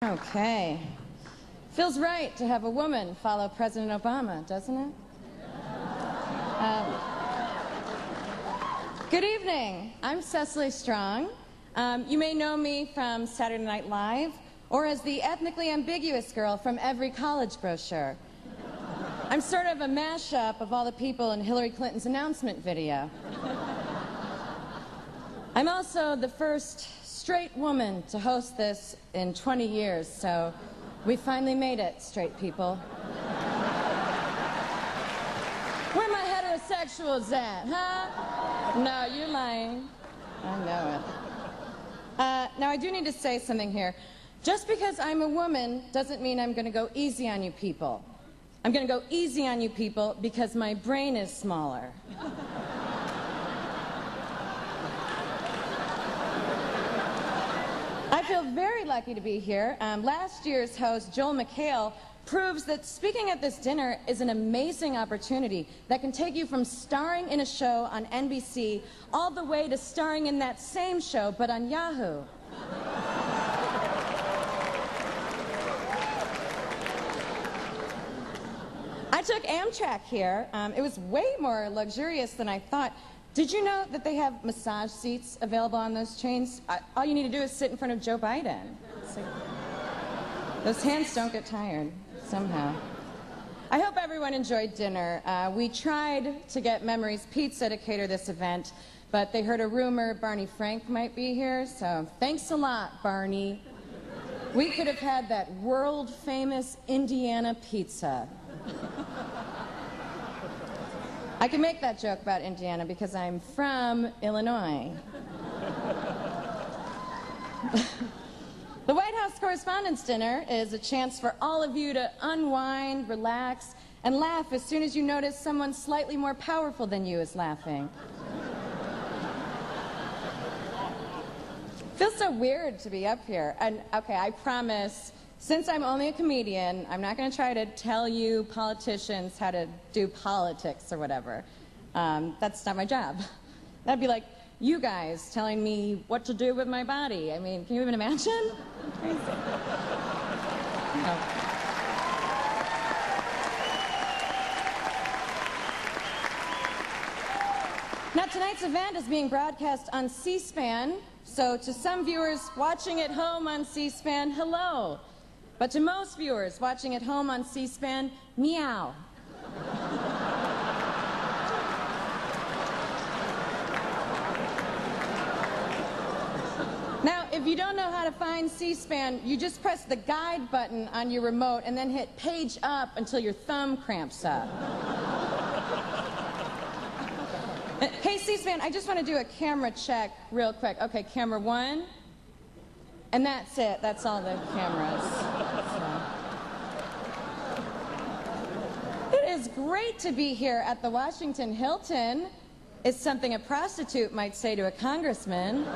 Okay. Feels right to have a woman follow President Obama, doesn't it? Good evening. I'm Cecily Strong. You may know me from Saturday Night Live or as the ethnically ambiguous girl from every college brochure. I'm sort of a mashup of all the people in Hillary Clinton's announcement video. I'm also the first straight woman to host this in 20 years, so we finally made it, straight people. Where my heterosexuals at, huh? No, you're lying. I know it. Now, I do need to say something here. Just because I'm a woman doesn't mean I'm going to go easy on you people. I'm going to go easy on you people because my brain is smaller. I feel very lucky to be here. Last year's host, Joel McHale, proves that speaking at this dinner is an amazing opportunity that can take you from starring in a show on NBC all the way to starring in that same show, but on Yahoo. I took Amtrak here. It was way more luxurious than I thought. Did you know that they have massage seats available on those trains? All you need to do is sit in front of Joe Biden. Like, those hands don't get tired, somehow. I hope everyone enjoyed dinner. We tried to get Memories Pizza to cater this event, but they heard a rumor Barney Frank might be here, so thanks a lot, Barney. We could have had that world-famous Indiana pizza. I can make that joke about Indiana because I'm from Illinois. The White House Correspondents Dinner is a chance for all of you to unwind, relax, and laugh as soon as you notice someone slightly more powerful than you is laughing. Feels so weird to be up here. And, okay, I promise, since I'm only a comedian, I'm not going to try to tell you politicians how to do politics or whatever. That's not my job. That'd be like you guys telling me what to do with my body. I mean, can you even imagine? Crazy. No. Now, tonight's event is being broadcast on C-SPAN, so to some viewers watching at home on C-SPAN, hello. But to most viewers watching at home on C-SPAN, meow. Now, if you don't know how to find C-SPAN, you just press the guide button on your remote and then hit page up until your thumb cramps up. Hey, C-SPAN, I just want to do a camera check real quick. Okay, camera 1. And that's it. That's all the cameras. So. It is great to be here at the Washington Hilton. It's something a prostitute might say to a congressman.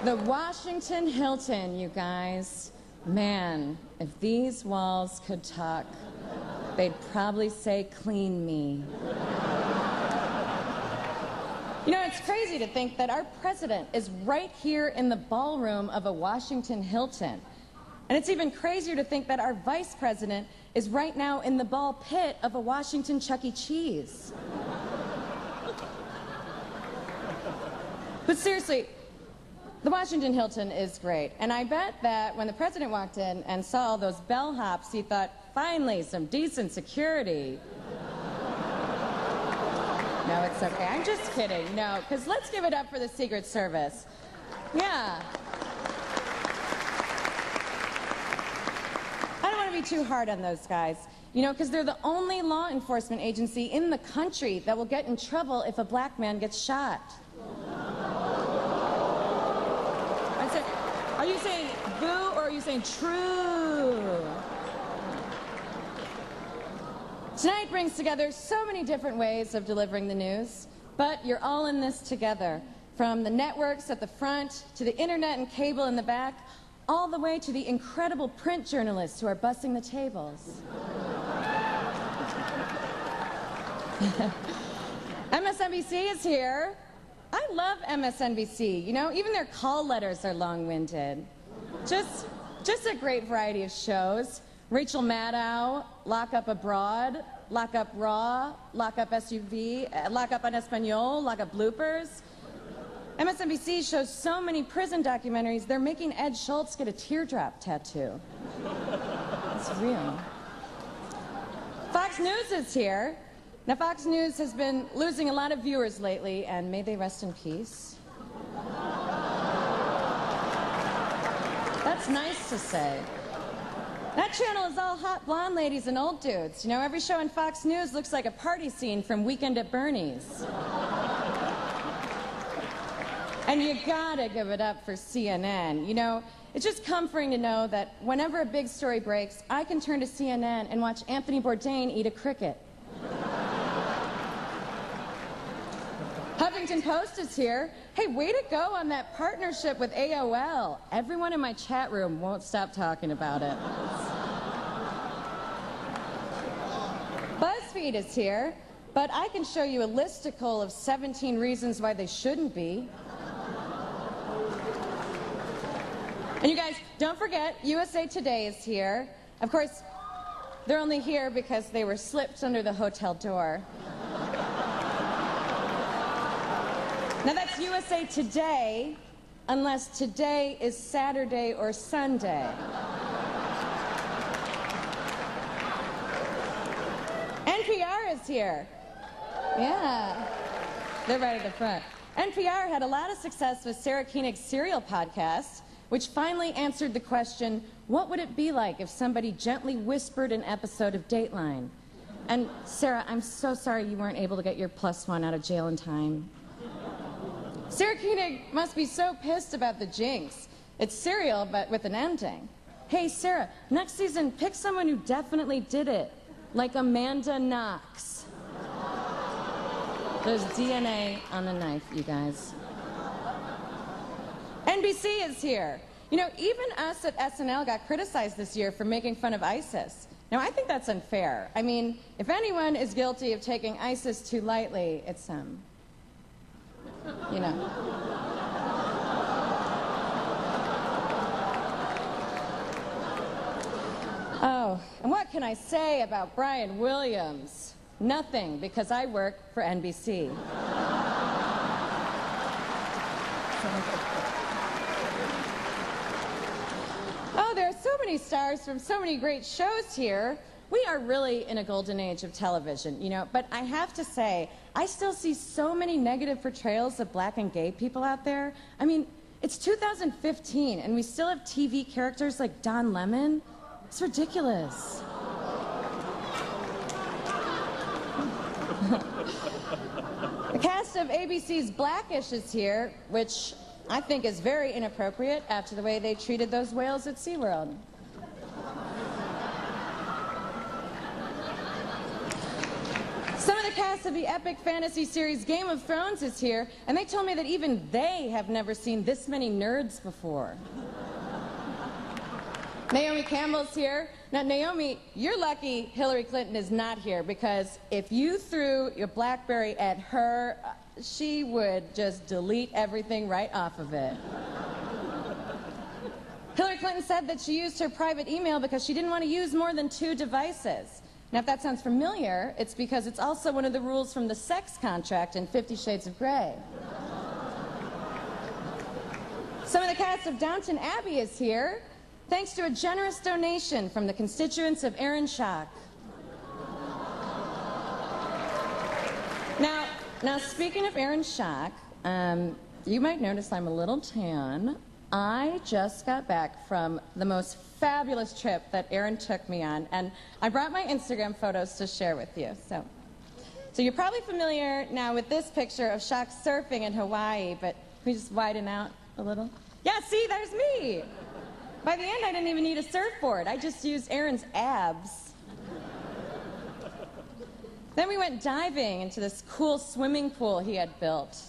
The Washington Hilton, you guys. Man, if these walls could talk, they'd probably say, "Clean me." You know, it's crazy to think that our president is right here in the ballroom of a Washington Hilton. And it's even crazier to think that our vice president is right now in the ball pit of a Washington Chuck E. Cheese. But seriously, the Washington Hilton is great. And I bet that when the president walked in and saw all those bellhops, he thought, finally, some decent security. No, it's okay. I'm just kidding. No, because let's give it up for the Secret Service. Yeah. I don't want to be too hard on those guys, you know, because they're the only law enforcement agency in the country that will get in trouble if a black man gets shot. Are you saying boo or are you saying true? Tonight brings together so many different ways of delivering the news, but you're all in this together. From the networks at the front, to the internet and cable in the back, all the way to the incredible print journalists who are bussing the tables. MSNBC is here. I love MSNBC. You know, even their call letters are long-winded. Just a great variety of shows. Rachel Maddow, Lock Up Abroad, Lock Up Raw, Lock Up SUV, Lock Up en Espanol, Lock Up Bloopers. MSNBC shows so many prison documentaries, they're making Ed Schultz get a teardrop tattoo. It's real. Fox News is here. Now, Fox News has been losing a lot of viewers lately, and may they rest in peace. That's nice to say. That channel is all hot blonde ladies and old dudes. You know, every show on Fox News looks like a party scene from Weekend at Bernie's. And you gotta give it up for CNN. You know, it's just comforting to know that whenever a big story breaks, I can turn to CNN and watch Anthony Bourdain eat a cricket. Huffington Post is here. Hey, way to go on that partnership with AOL. Everyone in my chat room won't stop talking about it. BuzzFeed is here, but I can show you a listicle of 17 reasons why they shouldn't be. And you guys, don't forget, USA Today is here. Of course, they're only here because they were slipped under the hotel door. Now that's USA Today, unless today is Saturday or Sunday. NPR is here. Yeah, they're right at the front. NPR had a lot of success with Sarah Koenig's Serial podcast, which finally answered the question, what would it be like if somebody gently whispered an episode of Dateline? And Sarah, I'm so sorry you weren't able to get your +1 out of jail in time. Sarah Koenig must be so pissed about the jinx. It's Serial, but with an ending. Hey, Sarah, next season, pick someone who definitely did it, like Amanda Knox. There's DNA on the knife, you guys. NBC is here. You know, even us at SNL got criticized this year for making fun of ISIS. Now, I think that's unfair. I mean, if anyone is guilty of taking ISIS too lightly, it's you know. Oh, and what can I say about Brian Williams? Nothing, because I work for NBC. Oh, there are so many stars from so many great shows here. We are really in a golden age of television, you know, but I have to say, I still see so many negative portrayals of black and gay people out there. I mean, it's 2015, and we still have TV characters like Don Lemon. It's ridiculous. The cast of ABC's Blackish is here, which I think is very inappropriate after the way they treated those whales at SeaWorld. Some of the cast of the epic fantasy series Game of Thrones is here, and they told me that even they have never seen this many nerds before. Naomi Campbell's here. Now, Naomi, you're lucky Hillary Clinton is not here, because if you threw your BlackBerry at her, she would just delete everything right off of it. Hillary Clinton said that she used her private email because she didn't want to use more than 2 devices. Now, if that sounds familiar, it's because it's also one of the rules from the sex contract in 50 Shades of Grey. Some of the cast of Downton Abbey is here, thanks to a generous donation from the constituents of Aaron Schock. Now, speaking of Aaron Schock, you might notice I'm a little tan. I just got back from the most fabulous trip that Aaron took me on, and I brought my Instagram photos to share with you. So you're probably familiar now with this picture of Schock surfing in Hawaii, but can we just widen out a little? Yeah, see, there's me. By the end, I didn't even need a surfboard. I just used Aaron's abs. Then we went diving into this cool swimming pool he had built.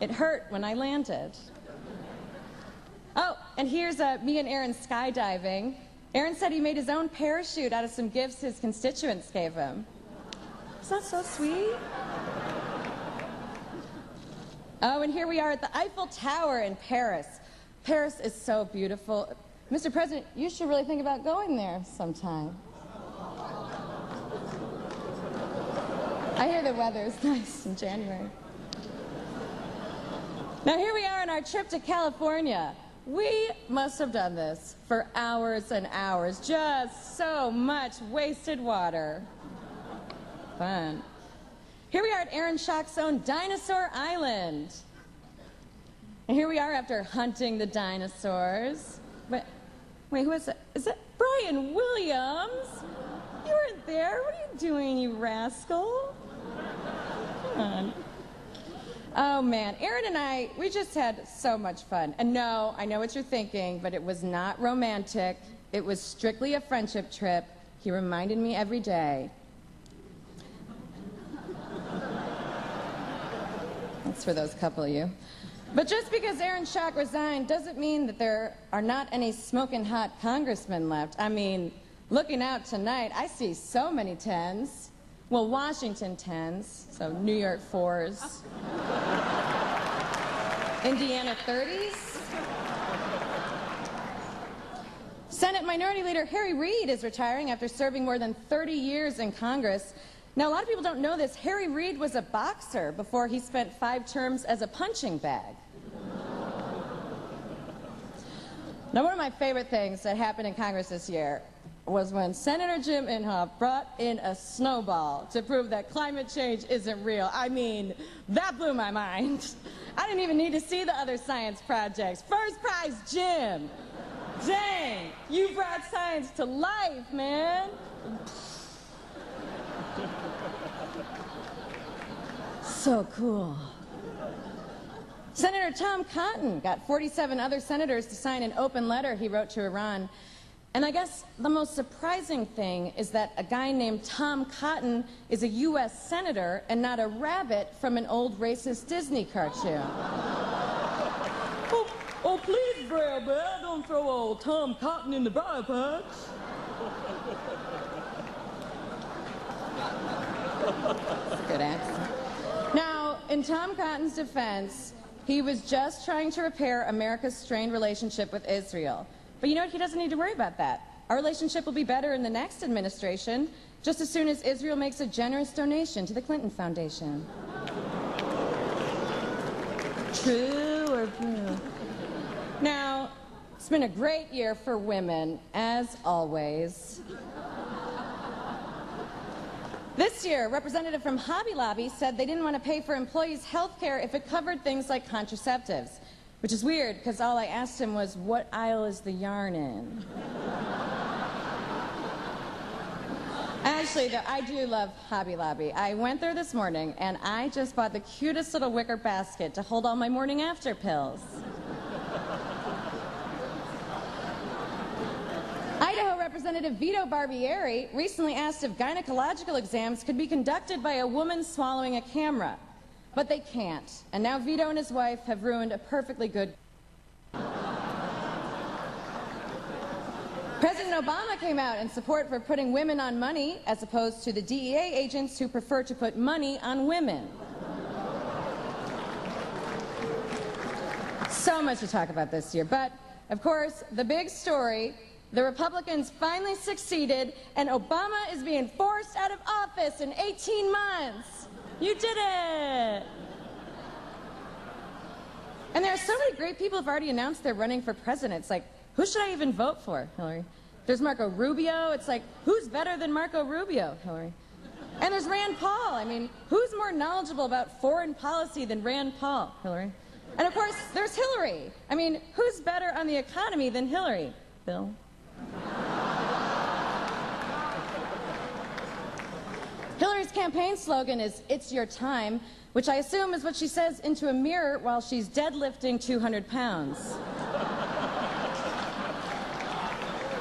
It hurt when I landed. Oh, and here's me and Aaron skydiving. Aaron said he made his own parachute out of some gifts his constituents gave him. Is that so sweet? Oh, and here we are at the Eiffel Tower in Paris. Paris is so beautiful. Mr. President, you should really think about going there sometime. I hear the weather's nice in January. Now here we are on our trip to California. We must have done this for hours and hours. Just so much wasted water. Fun. Here we are at Aaron Schock's own Dinosaur Island. And here we are after hunting the dinosaurs. But, wait, who is that? Is that Brian Williams? You weren't there. What are you doing, you rascal? Come on. Oh, man. Aaron and I, we just had so much fun. And no, I know what you're thinking, but it was not romantic. It was strictly a friendship trip. He reminded me every day. That's for those couple of you. But just because Aaron Schock resigned doesn't mean that there are not any smoking hot congressmen left. I mean, looking out tonight, I see so many 10s. Well, Washington 10s, so New York 4s. Indiana 30s. Senate Minority Leader Harry Reid is retiring after serving more than 30 years in Congress. Now, a lot of people don't know this. Harry Reid was a boxer before he spent 5 terms as a punching bag. Now, one of my favorite things that happened in Congress this year was when Senator Jim Inhofe brought in a snowball to prove that climate change isn't real. I mean, that blew my mind. I didn't even need to see the other science projects. First prize, Jim. Dang, you brought science to life, man. So cool. Senator Tom Cotton got 47 other senators to sign an open letter he wrote to Iran. And I guess the most surprising thing is that a guy named Tom Cotton is a U.S. senator and not a rabbit from an old racist Disney cartoon. Oh, please, Brer Bear, don't throw old Tom Cotton in the briar patch. That's a good accent. Now, in Tom Cotton's defense, he was just trying to repair America's strained relationship with Israel. But you know what? He doesn't need to worry about that. Our relationship will be better in the next administration, just as soon as Israel makes a generous donation to the Clinton Foundation. True or true? Now, it's been a great year for women, as always. This year, a representative from Hobby Lobby said they didn't want to pay for employees' health care if it covered things like contraceptives. Which is weird, because all I asked him was, what aisle is the yarn in? Actually, though, I do love Hobby Lobby. I went there this morning, and I just bought the cutest little wicker basket to hold all my morning after pills. Idaho Representative Vito Barbieri recently asked if gynecological exams could be conducted by a woman swallowing a camera. But they can't. And now Vito and his wife have ruined a perfectly good... President Obama came out in support for putting women on money as opposed to the DEA agents who prefer to put money on women. So much to talk about this year. But, of course, the big story, the Republicans finally succeeded and Obama is being forced out of office in 18 months. You did it! And there are so many great people who've already announced they're running for president. It's like, who should I even vote for, Hillary? There's Marco Rubio. It's like, who's better than Marco Rubio, Hillary? And there's Rand Paul. I mean, who's more knowledgeable about foreign policy than Rand Paul, Hillary? And of course, there's Hillary. I mean, who's better on the economy than Hillary? Bill? Hillary's campaign slogan is, "It's your time," which I assume is what she says into a mirror while she's deadlifting 200 pounds.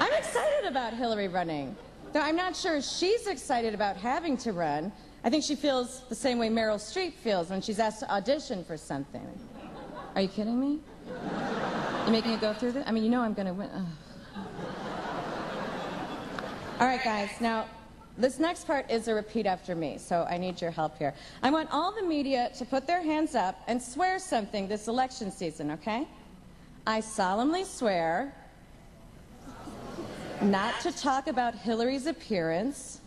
I'm excited about Hillary running, though I'm not sure she's excited about having to run. I think she feels the same way Meryl Streep feels when she's asked to audition for something. Are you kidding me? You making me go through this? I mean, you know I'm going to win. Ugh. All right, guys, now, This next part is a repeat after me, so I need your help here. I want all the media to put their hands up and swear something this election season, okay? I solemnly swear not to talk about Hillary's appearance,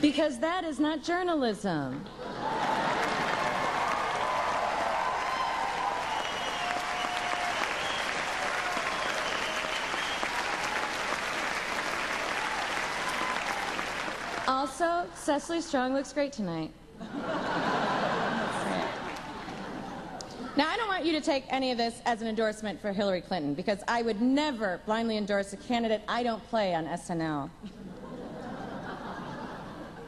because that is not journalism. Also, Cecily Strong looks great tonight. Now, I don't want you to take any of this as an endorsement for Hillary Clinton, because I would never blindly endorse a candidate I don't play on SNL.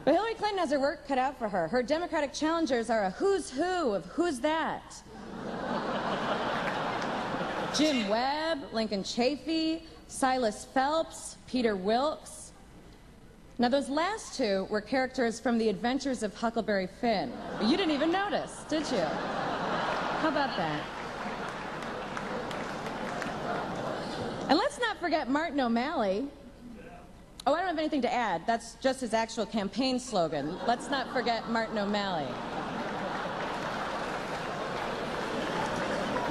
But Hillary Clinton has her work cut out for her. Her Democratic challengers are a who's who of who's that. Jim Webb, Lincoln Chafee, Silas Phelps, Peter Wilkes. Now, those last two were characters from The Adventures of Huckleberry Finn. You didn't even notice, did you? How about that? And let's not forget Martin O'Malley. Oh, I don't have anything to add. That's just his actual campaign slogan. Let's not forget Martin O'Malley.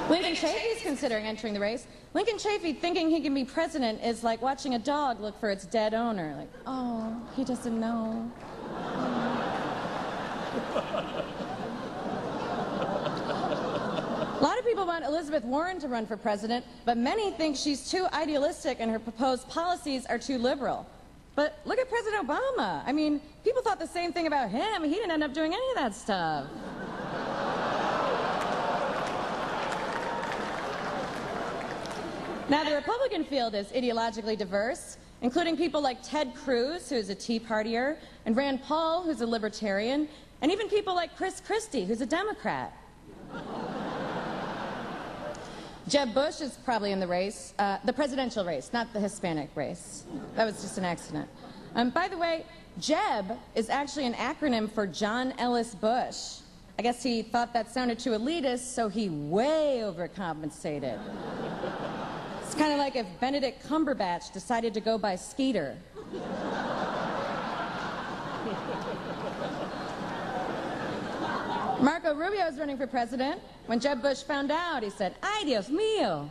Lincoln Chafee's considering entering the race. Lincoln Chafee thinking he can be president is like watching a dog look for its dead owner. Like, oh, he doesn't know. A lot of people want Elizabeth Warren to run for president, but many think she's too idealistic and her proposed policies are too liberal. But look at President Obama. I mean, people thought the same thing about him. He didn't end up doing any of that stuff. Now, the Republican field is ideologically diverse, including people like Ted Cruz, who's a Tea Partier, and Rand Paul, who's a libertarian, and even people like Christie, who's a Democrat. Jeb Bush is probably in the race, the presidential race, not the Hispanic race. That was just an accident. By the way, Jeb is actually an acronym for John Ellis Bush. I guess he thought that sounded too elitist, so he way overcompensated. It's kind of like if Benedict Cumberbatch decided to go by Skeeter. Marco Rubio is running for president. When Jeb Bush found out, he said, "Ay, Dios mío."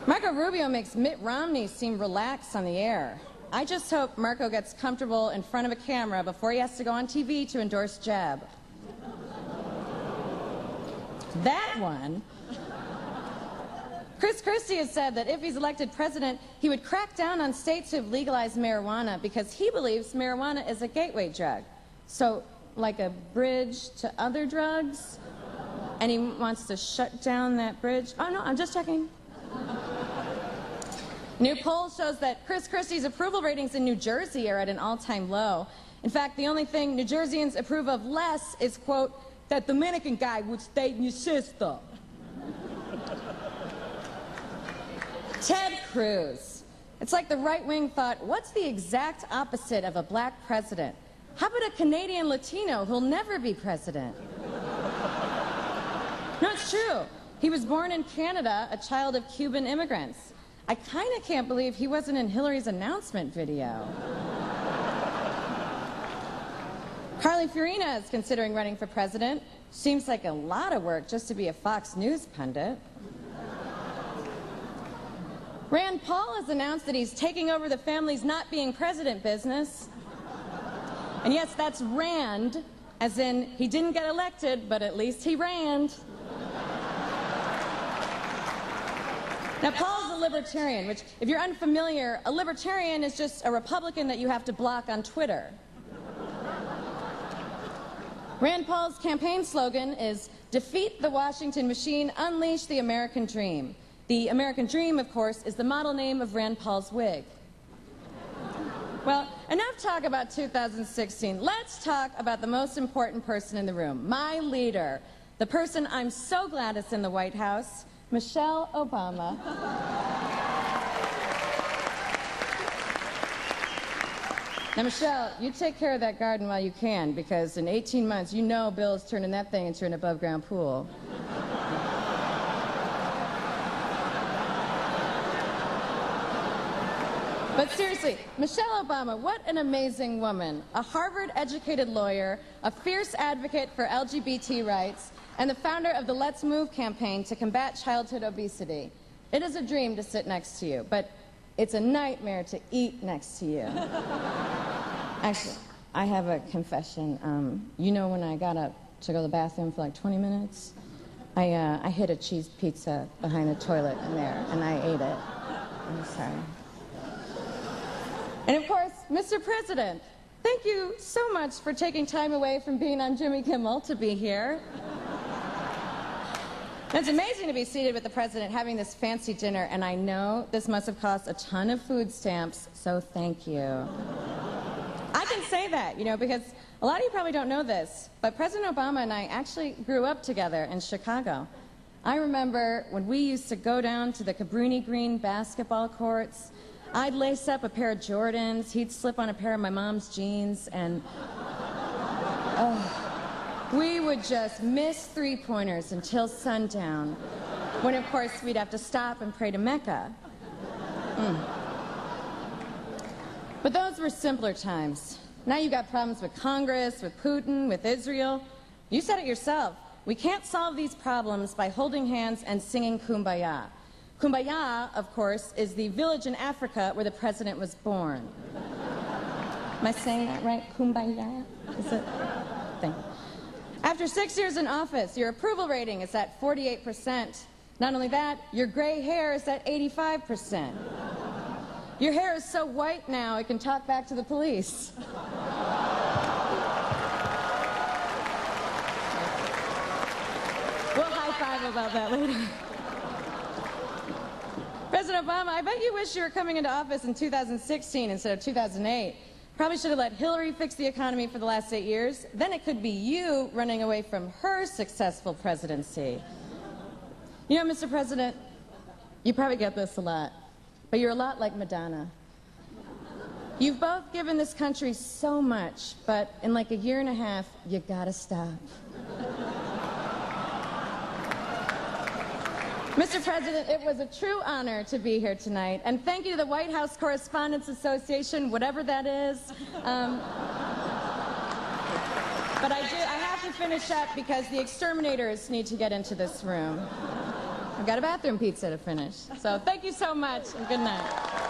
Marco Rubio makes Mitt Romney seem relaxed on the air. I just hope Marco gets comfortable in front of a camera before he has to go on TV to endorse Jeb. That one. Christie has said that if he's elected president, he would crack down on states who have legalized marijuana because he believes marijuana is a gateway drug. So, like a bridge to other drugs? And he wants to shut down that bridge? Oh, no, I'm just checking. New poll shows that Chris Christie's approval ratings in New Jersey are at an all-time low. In fact, the only thing New Jerseyans approve of less is, quote, "that Dominican guy would stay in your sister." Ted Cruz. It's like the right wing thought, what's the exact opposite of a black president? How about a Canadian Latino who'll never be president? No, it's true. He was born in Canada, a child of Cuban immigrants. I kind of can't believe he wasn't in Hillary's announcement video. Carly Fiorina is considering running for president. Seems like a lot of work just to be a Fox News pundit. Rand Paul has announced that he's taking over the family's not being president business. And yes, that's Rand, as in he didn't get elected, but at least he ran. Now, Paul's a libertarian, which, if you're unfamiliar, a libertarian is just a Republican that you have to block on Twitter. Rand Paul's campaign slogan is, "Defeat the Washington machine, unleash the American dream." The American dream, of course, is the model name of Rand Paul's wig. Well, enough talk about 2016. Let's talk about the most important person in the room, my leader, the person I'm so glad is in the White House, Michelle Obama. Now, Michelle, you take care of that garden while you can, because in 18 months, you know Bill's turning that thing into an above-ground pool. But seriously, Michelle Obama, what an amazing woman. A Harvard-educated lawyer, a fierce advocate for LGBT rights, and the founder of the Let's Move campaign to combat childhood obesity. It is a dream to sit next to you, but it's a nightmare to eat next to you. Actually, I have a confession. You know when I got up to go to the bathroom for like 20 minutes? I hid a cheese pizza behind the toilet in there, and I ate it. I'm sorry. And of course, Mr. President, thank you so much for taking time away from being on Jimmy Kimmel to be here. It's amazing to be seated with the president having this fancy dinner, and I know this must have cost a ton of food stamps, so thank you. I can say that, you know, because a lot of you probably don't know this, but President Obama and I actually grew up together in Chicago. I remember when we used to go down to the Cabrini Green basketball courts. I'd lace up a pair of Jordans, he'd slip on a pair of my mom's jeans, and we would just miss three-pointers until sundown, when of course we'd have to stop and pray to Mecca. But those were simpler times. Now you got problems with Congress, with Putin, with Israel. You said it yourself. We can't solve these problems by holding hands and singing Kumbaya. Kumbaya, of course, is the village in Africa where the president was born. Am I saying that right? Kumbaya? Is it? Thank you. After 6 years in office, your approval rating is at 48%. Not only that, your gray hair is at 85%. Your hair is so white now, it can talk back to the police. We'll high-five about that later. President Obama, I bet you wish you were coming into office in 2016 instead of 2008. Probably should have let Hillary fix the economy for the last 8 years. Then it could be you running away from her successful presidency. You know, Mr. President, you probably get this a lot, but you're a lot like Madonna. You've both given this country so much, but in like a year and a half, you gotta stop. Mr. President, it was a true honor to be here tonight, and thank you to the White House Correspondents Association, whatever that is. But I have to finish up because the exterminators need to get into this room. I've got a bathroom pizza to finish. So thank you so much, and good night.